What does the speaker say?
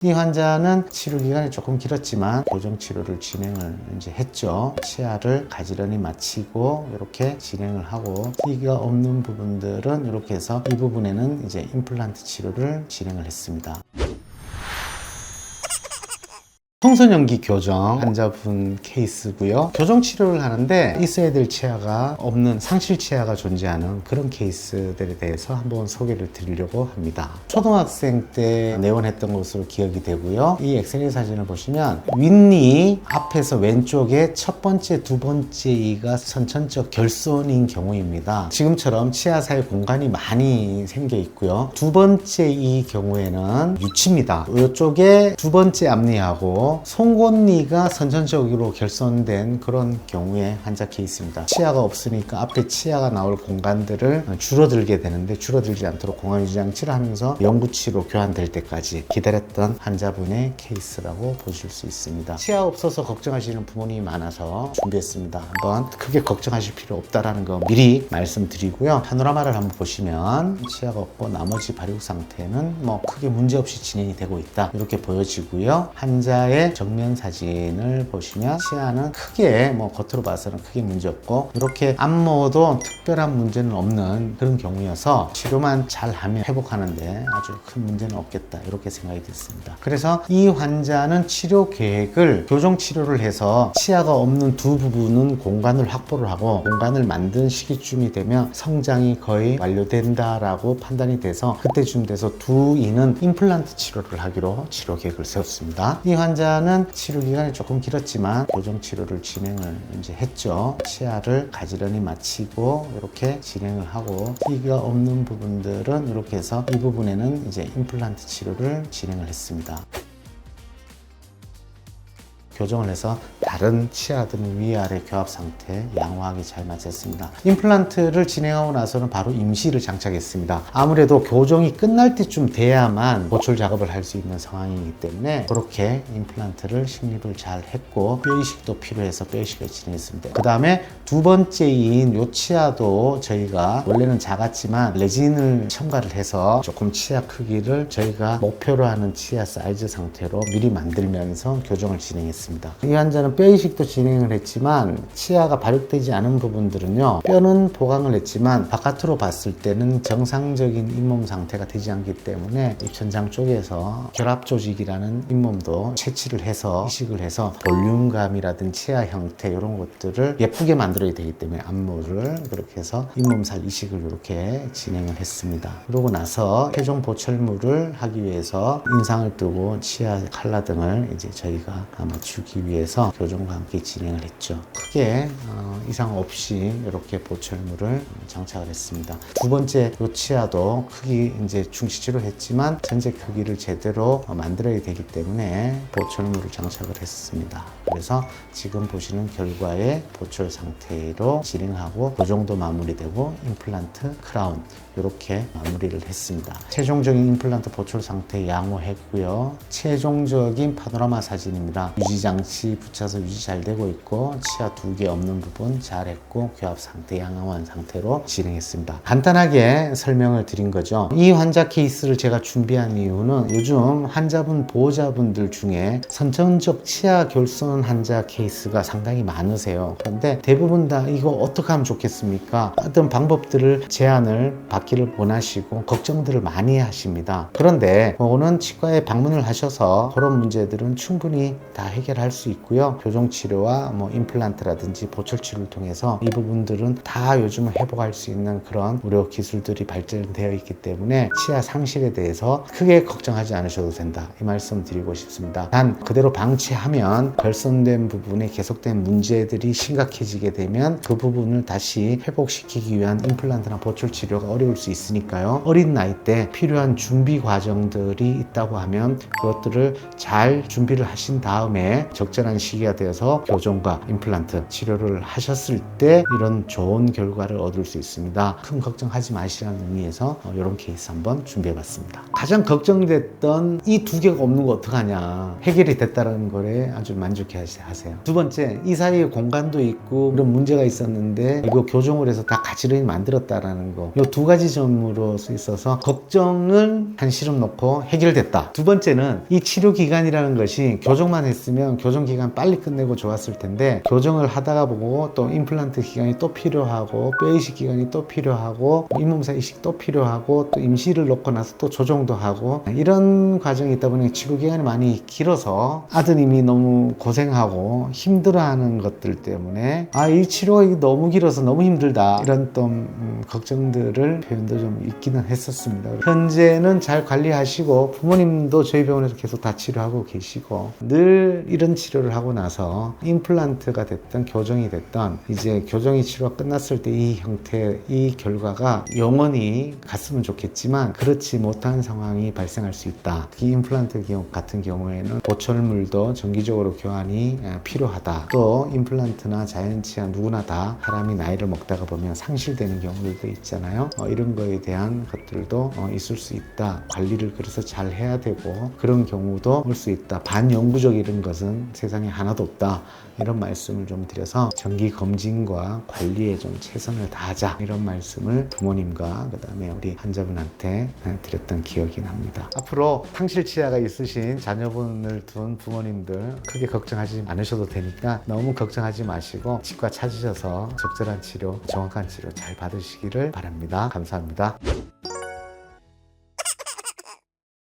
이 환자는 치료 기간이 조금 길었지만 교정 치료를 진행을 이제 했죠. 치아를 가지런히 마치고 이렇게 진행을 하고, 띠가 없는 부분들은 이렇게 해서 이 부분에는 이제 임플란트 치료를 진행을 했습니다. 청소년기 교정 환자분 케이스고요. 교정 치료를 하는데 있어야 될 치아가 없는 상실 치아가 존재하는 그런 케이스들에 대해서 한번 소개를 드리려고 합니다. 초등학생 때 내원했던 것으로 기억이 되고요. 이 엑스레이 사진을 보시면 윗니 앞에서 왼쪽에 첫 번째, 두 번째 이가 선천적 결손인 경우입니다. 지금처럼 치아 사이 공간이 많이 생겨 있고요. 두 번째 이 경우에는 유치입니다. 이쪽에 두 번째 앞니하고 송곳니가 선천적으로 결손된 그런 경우의 환자 케이스입니다. 치아가 없으니까 앞에 치아가 나올 공간들을 줄어들게 되는데, 줄어들지 않도록 공간 유지 장치를 하면서 영구치로 교환될 때까지 기다렸던 환자분의 케이스라고 보실 수 있습니다. 치아 없어서 걱정하시는 부모님이 많아서 준비했습니다. 한번 크게 걱정하실 필요 없다라는 거 미리 말씀드리고요. 파노라마를 한번 보시면 치아가 없고 나머지 발육 상태는 뭐 크게 문제없이 진행이 되고 있다, 이렇게 보여지고요. 환자의 정면 사진을 보시면 치아는 크게 겉으로 봐서는 크게 문제없고, 이렇게 안모도 특별한 문제는 없는 그런 경우여서 치료만 잘하면 회복하는데 아주 큰 문제는 없겠다, 이렇게 생각이 됐습니다. 그래서 이 환자는 치료 계획을 교정 치료를 해서 치아가 없는 두 부분은 공간을 확보를 하고 공간을 만든 시기쯤이 되면 성장이 거의 완료된다라고 판단이 돼서, 그때쯤 돼서 두 이는 임플란트 치료를 하기로 치료 계획을 세웠습니다. 이 환자는 치료 기간이 조금 길었지만 교정 치료를 진행을 이제 했죠. 치아를 가지런히 마치고 이렇게 진행을 하고, 띠가 없는 부분들은 이렇게 해서 이 부분에는 이제 임플란트 치료를 진행을 했습니다. 교정을 해서 다른 치아들은 위아래 교합 상태 양호하게 잘 맞췄습니다. 임플란트를 진행하고 나서는 바로 임시를 장착했습니다. 아무래도 교정이 끝날 때쯤 돼야만 보철 작업을 할 수 있는 상황이기 때문에 그렇게 임플란트를 식립을 잘 했고, 뼈 이식도 필요해서 뼈 이식을 진행했습니다. 그 다음에 두 번째인 요 치아도 저희가 원래는 작았지만 레진을 첨가를 해서 조금 치아 크기를 저희가 목표로 하는 치아 사이즈 상태로 미리 만들면서 교정을 진행했습니다. 이 환자는 뼈 이식도 진행을 했지만 치아가 발육되지 않은 부분들은요, 뼈는 보강을 했지만 바깥으로 봤을 때는 정상적인 잇몸 상태가 되지 않기 때문에 입천장 쪽에서 결합 조직이라는 잇몸도 채취를 해서 이식을 해서 볼륨감이라든지 치아 형태 이런 것들을 예쁘게 만들어야 되기 때문에 안무를 그렇게 해서 잇몸살 이식을 이렇게 진행을 했습니다. 그러고 나서 최종 보철물을 하기 위해서 인상을 뜨고 치아 칼라 등을 이제 저희가 맞추기 위해서 교정과 함께 진행을 했죠. 크게 이상 없이 이렇게 보철물을 장착을 했습니다. 두 번째 요 치아도 크기 이제 중시치로 했지만 전체 크기를 제대로 만들어야 되기 때문에 보철물을 장착을 했습니다. 그래서 지금 보시는 결과의 보철 상태로 진행하고 교정도 마무리되고 임플란트 크라운 이렇게 마무리를 했습니다. 최종적인 임플란트 보철 상태 양호했고요. 최종적인 파노라마 사진입니다. 유지장치 붙여서 유지 잘 되고 있고, 치아 두 개 없는 부분 잘했고, 교합 상태 양호한 상태로 진행했습니다. 간단하게 설명을 드린 거죠. 이 환자 케이스를 제가 준비한 이유는 요즘 환자분 보호자분들 중에 선천적 치아 결손 환자 케이스가 상당히 많으세요. 그런데 대부분 다 이거 어떻게 하면 좋겠습니까? 어떤 방법들을 제안을 받기를 원하시고 걱정들을 많이 하십니다. 그런데 오는 치과에 방문을 하셔서 그런 문제들은 충분히 다 해결할 수 있고요. 교정치료와 임플란트라든지 보철치료를 통해서 이 부분들은 다 요즘은 회복할 수 있는 그런 의료 기술들이 발전되어 있기 때문에 치아 상실에 대해서 크게 걱정하지 않으셔도 된다, 이 말씀 드리고 싶습니다. 단 그대로 방치하면 결손된 부분에 계속된 문제들이 심각해지게 되면 그 부분을 다시 회복시키기 위한 임플란트나 보철치료가 어려울 수 있으니까요. 어린 나이 때 필요한 준비 과정들이 있다고 하면 그것들을 잘 준비를 하신 다음에 적절한 시기가 되어서 교정과 임플란트 치료를 하셨을 때 이런 좋은 결과를 얻을 수 있습니다. 큰 걱정하지 마시라는 의미에서 이런 케이스 한번 준비해봤습니다. 가장 걱정됐던 이 두 개가 없는 거 어떡하냐, 해결이 됐다는 거에 아주 만족해 하세요. 두 번째, 이 사이에 공간도 있고 그런 문제가 있었는데 이거 교정을 해서 다 가지런히 만들었다라는 거. 이 두 가지 점으로 있어서 걱정은 한시름 놓고 해결됐다. 두 번째는 이 치료 기간이라는 것이 교정만 했으면 교정 기간 빨리 끝내고 좋았을 텐데 교정을 하다가 보고 또 임플란트 기간이 또 필요하고 뼈 이식 기간이 또 필요하고 잇몸사 이식 또 필요하고 또 임시를 놓고 나서 또 조정도 하고 이런 과정이 있다 보니 치료 기간이 많이 길어서 아드님이 너무 고생하고 힘들어하는 것들 때문에 이 치료가 너무 길어서 너무 힘들다 이런 또 걱정들을 표현도 좀 있기는 했었습니다. 현재는 잘 관리하시고 부모님도 저희 병원에서 계속 다 치료하고 계시고 늘 이런 치료를 하고 나서 임플란트가 됐든 교정이 됐든 이제 교정이 치료가 끝났을 때 이 형태 이 결과가 영원히 갔으면 좋겠지만 그렇지 못한 상황이 발생할 수 있다. 특히 임플란트 같은 경우에는 보철물도 정기적으로 교환이 필요하다. 또 임플란트나 자연치아 누구나 다 사람이 나이를 먹다가 보면 상실되는 경우들도 있잖아요. 이런 거에 대한 것들도 있을 수 있다. 관리를 그래서 잘 해야 되고 그런 경우도 올 수 있다. 반영구적 이런 것은 세상에 하나도 없다. 이런 말씀을 좀 드려서 정기 검진과 관리에 좀 최선을 다하자 이런 말씀을 부모님과 그 다음에 우리 환자분한테 드렸던 기억이 납니다. 앞으로 상실치아가 있으신 자녀분을 둔 부모님들 크게 걱정하지 않으셔도 되니까 너무 걱정하지 마시고 치과 찾으셔서 적절한 치료, 정확한 치료 잘 받으시기를 바랍니다. 감사합니다.